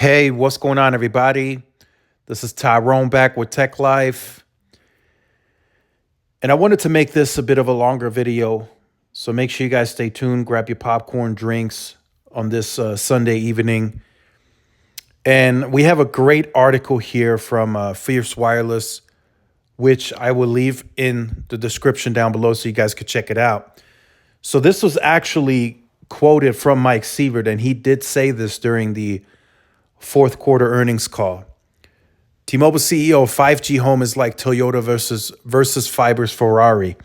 Hey, what's going on, everybody? This is Tyrone back with Tech Life. And I wanted to make this a bit of a longer video. So make sure you guys stay tuned, grab your popcorn, drinks on this Sunday evening. And we have a great article here from Fierce Wireless, which I will leave in the description down below so you guys could check it out. So this was actually quoted from Mike Sievert, and he did say this during the fourth quarter earnings call. T-Mobile CEO, 5G home is like Toyota versus Fiber's Ferrari.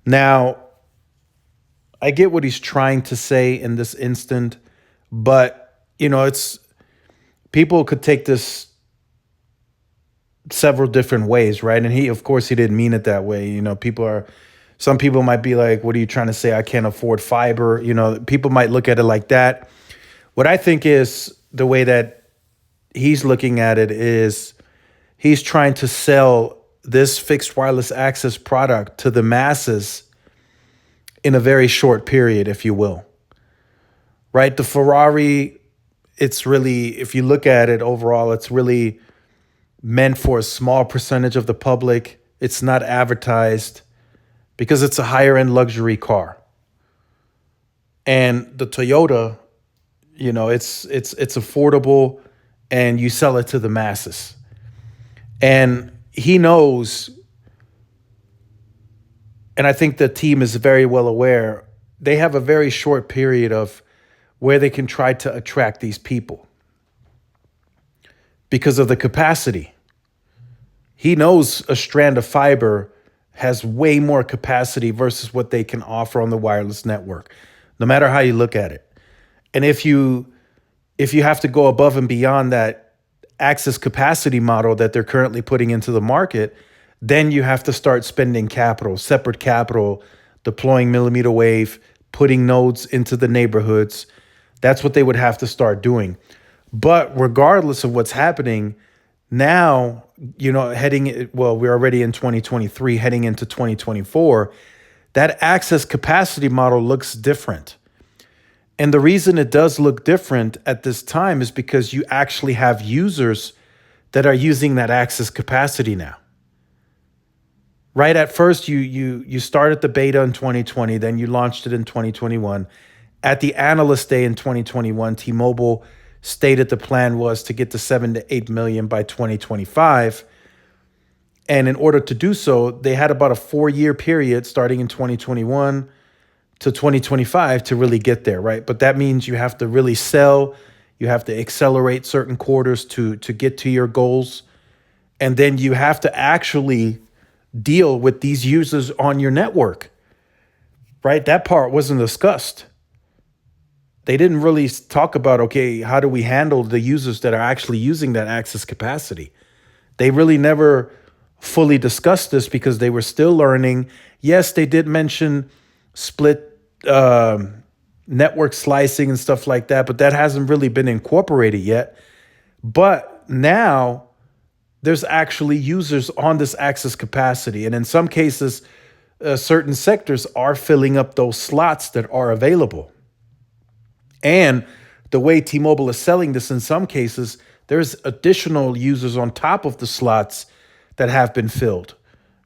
Now, I get what he's trying to say in this instant, but it's people could take this several different ways, right? And of course, he didn't mean it that way. Some people might be like, "What are you trying to say? I can't afford fiber." People might look at it like that. What I think is the way that he's looking at it is he's trying to sell this fixed wireless access product to the masses in a very short period, if you will. Right? The Ferrari, it's really, if you look at it overall, it's really meant for a small percentage of the public. It's not advertised because it's a higher end luxury car. And the Toyota, it's affordable and you sell it to the masses. And he knows, and I think the team is very well aware, they have a very short period of where they can try to attract these people because of the capacity. He knows a strand of fiber has way more capacity versus what they can offer on the wireless network, no matter how you look at it. And if you have to go above and beyond that access capacity model that they're currently putting into the market, then you have to start spending capital, separate capital, deploying millimeter wave, putting nodes into the neighborhoods. That's what they would have to start doing. But regardless of what's happening now, we're already in 2023, heading into 2024, that access capacity model looks different. And the reason it does look different at this time is because you actually have users that are using that access capacity now. Right at first, you started the beta in 2020, then you launched it in 2021. At the analyst day in 2021, T-Mobile stated the plan was to get to 7 to 8 million by 2025. And in order to do so, they had about a 4-year period starting in 2021 to 2025 to really get there, right? But that means you have to really sell, you have to accelerate certain quarters to get to your goals. And then you have to actually deal with these users on your network, right? That part wasn't discussed. They didn't really talk about, okay, how do we handle the users that are actually using that access capacity? They really never fully discussed this because they were still learning. Yes, they did mention split network slicing and stuff like that, but that hasn't really been incorporated yet. But now there's actually users on this access capacity. And in some cases, certain sectors are filling up those slots that are available. And the way T-Mobile is selling this in some cases, there's additional users on top of the slots that have been filled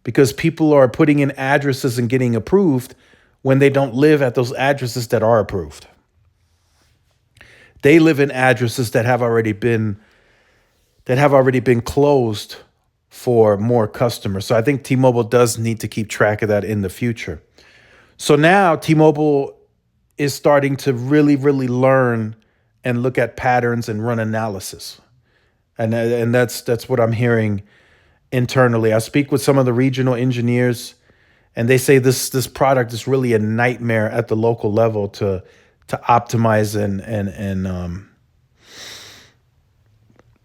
because people are putting in addresses and getting approved when they don't live at those addresses that are approved. They live in addresses that have already been closed for more customers. So I think T-Mobile does need to keep track of that in the future. So now T-Mobile is starting to really, really learn and look at patterns and run analysis. And that's what I'm hearing internally. I speak with some of the regional engineers, and they say this product is really a nightmare at the local level to optimize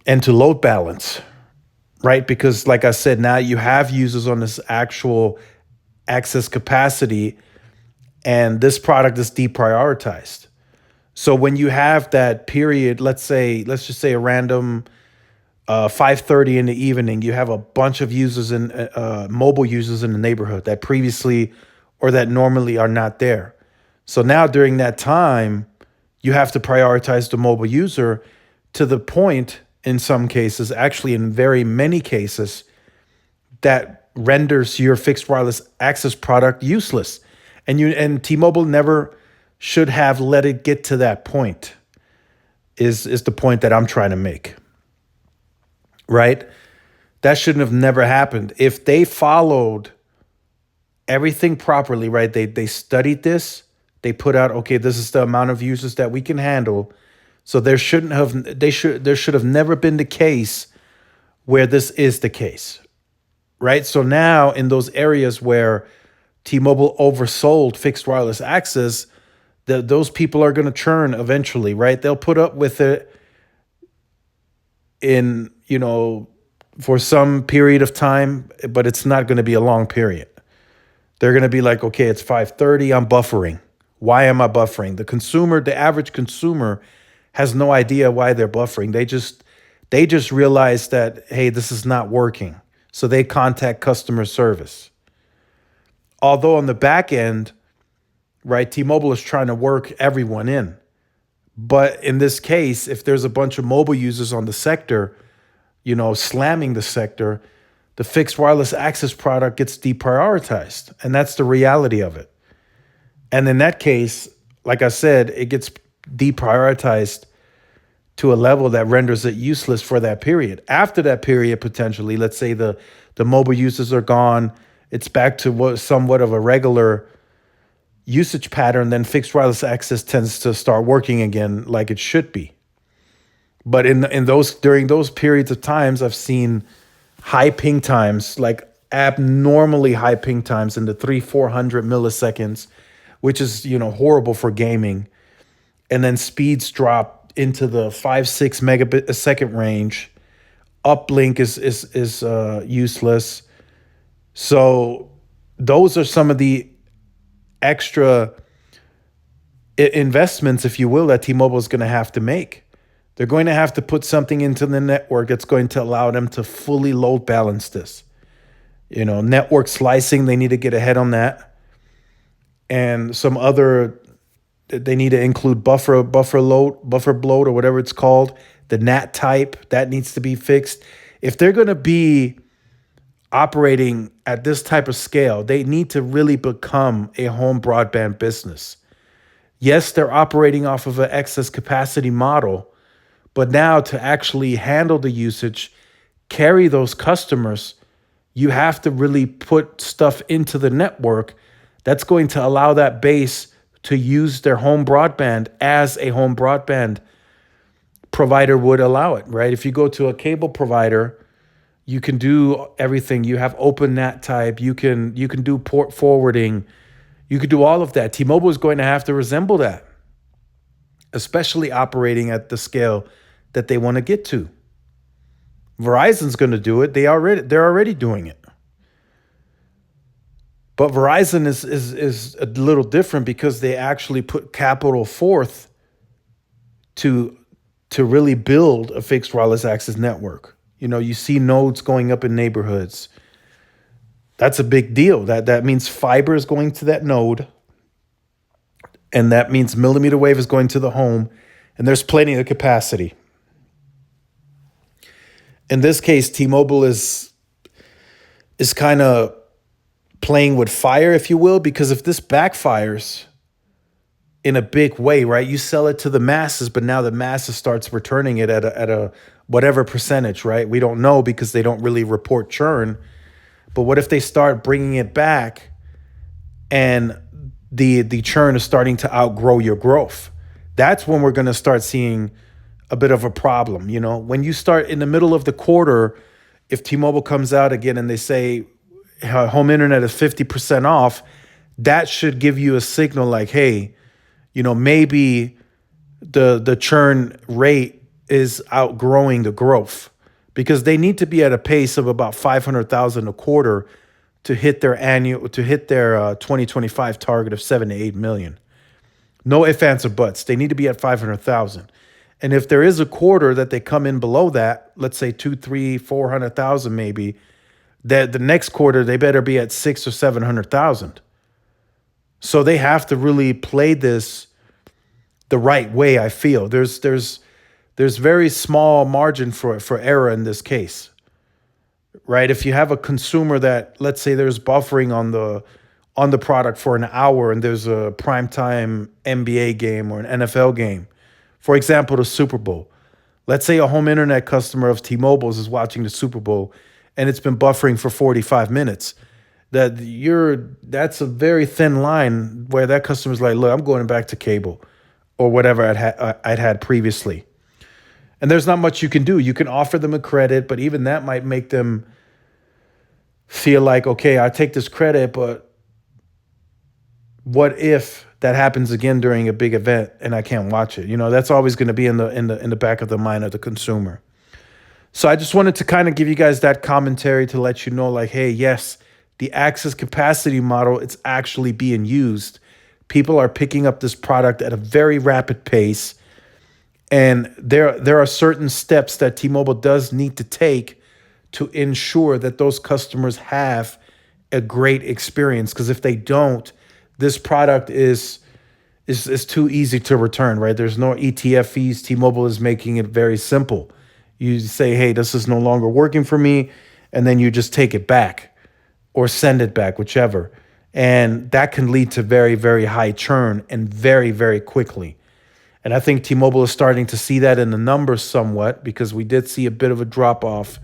and to load balance, right? Because like I said, now you have users on this actual access capacity, and this product is deprioritized. So when you have that period, let's just say a random 5:30 in the evening, you have a bunch of users in mobile users in the neighborhood that previously or that normally are not there. So now during that time, you have to prioritize the mobile user to the point in some cases, actually in very many cases, that renders your fixed wireless access product useless. And T-Mobile never should have let it get to that point. Is the point that I'm trying to make. Right? That shouldn't have never happened. If they followed everything properly, right? They studied this, they put out, okay, this is the amount of users that we can handle. So there should have never been the case where this is the case. Right? So now in those areas where T-Mobile oversold fixed wireless access, those people are going to churn eventually, right? They'll put up with it in, for some period of time, but it's not going to be a long period. They're going to be like, okay, it's 5:30, I'm buffering. Why am I buffering? The average consumer has no idea why they're buffering. They just realize that, hey, this is not working. So they contact customer service. Although on the back end, right, T-Mobile is trying to work everyone in. But in this case, if there's a bunch of mobile users on the sector, slamming the sector, the fixed wireless access product gets deprioritized. And that's the reality of it. And in that case, like I said, it gets deprioritized to a level that renders it useless for that period. After that period, potentially, let's say the mobile users are gone, it's back to somewhat of a regular usage pattern, then fixed wireless access tends to start working again like it should be. But during those periods of times, I've seen high ping times, like abnormally high ping times in the 300-400 milliseconds, which is horrible for gaming. And then speeds drop into the 5-6 megabit a second range. Uplink is useless. So those are some of the extra investments, if you will, that T-Mobile is going to have to make. They're going to have to put something into the network that's going to allow them to fully load balance this. Network slicing, they need to get ahead on that. And they need to include buffer bloat, or whatever it's called. The NAT type, that needs to be fixed. If they're going to be operating at this type of scale, they need to really become a home broadband business. Yes, they're operating off of an excess capacity model, but now to actually handle the usage, carry those customers, you have to really put stuff into the network that's going to allow that base to use their home broadband as a home broadband provider would allow it, right? If you go to a cable provider, you can do everything. You have open NAT type. You can do port forwarding. You could do all of that. T-Mobile is going to have to resemble that, especially operating at the scale that they want to get to. Verizon's going to do it. They're already doing it. But Verizon is a little different because they actually put capital forth to really build a fixed wireless access network. You see nodes going up in neighborhoods. That's a big deal. That means fiber is going to that node. And that means millimeter wave is going to the home. And there's plenty of capacity. In this case, T-Mobile is kind of playing with fire, if you will, because if this backfires in a big way, right, you sell it to the masses, but now the masses starts returning it at a whatever percentage, right? We don't know because they don't really report churn. But what if they start bringing it back and the churn is starting to outgrow your growth? That's when we're going to start seeing a bit of a problem. When you start in the middle of the quarter, if T-Mobile comes out again and they say home internet is 50% off, that should give you a signal like, hey, maybe the churn rate is outgrowing the growth, because they need to be at a pace of about 500,000 a quarter to hit their 2025 target of 7 to 8 million. No ifs, ands, or buts. They need to be at 500,000. And if there is a quarter that they come in below that, let's say 2, 3, 400,000 maybe, that the next quarter they better be at 600,000 or 700,000. So they have to really play this the right way, I feel. There's there's very small margin for error in this case, right? If you have a consumer that, let's say there's buffering on the product for an hour and there's a primetime NBA game or an NFL game, for example, the Super Bowl. Let's say a home internet customer of T-Mobile's is watching the Super Bowl and it's been buffering for 45 minutes. That's a very thin line where that customer's like, look, I'm going back to cable or whatever I'd had previously. And there's not much you can do. You can offer them a credit, but even that might make them feel like, okay, I take this credit, but what if that happens again during a big event and I can't watch it? That's always going to be in the back of the mind of the consumer. So I just wanted to kind of give you guys that commentary to let you know, like, hey, yes, the access capacity model, it's actually being used. People are picking up this product at a very rapid pace. And there are certain steps that T-Mobile does need to take to ensure that those customers have a great experience. Because if they don't, this product is too easy to return, right? There's no ETF fees. T-Mobile is making it very simple. You say, hey, this is no longer working for me, and then you just take it back or send it back, whichever. And that can lead to very, very high churn and very, very quickly. And I think T-Mobile is starting to see that in the numbers somewhat because we did see a bit of a drop off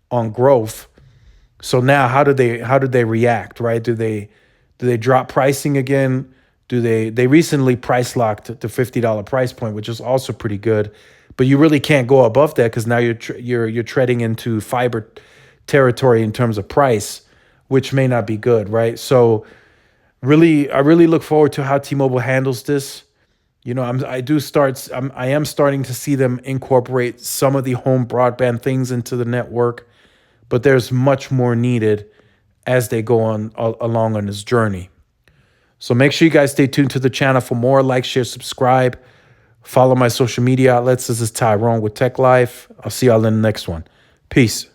on growth. So now how do they react, right? Do they drop pricing again? They recently price locked the $50 price point, which is also pretty good, but you really can't go above that because now you're treading into fiber territory in terms of price, which may not be good, right? So I really look forward to how T-Mobile handles this. I am starting to see them incorporate some of the home broadband things into the network, but there's much more needed as they go on along on this journey. So make sure you guys stay tuned to the channel for more. Like, share, subscribe. Follow my social media outlets. This is Tyrone with Tech Life. I'll see y'all in the next one. Peace.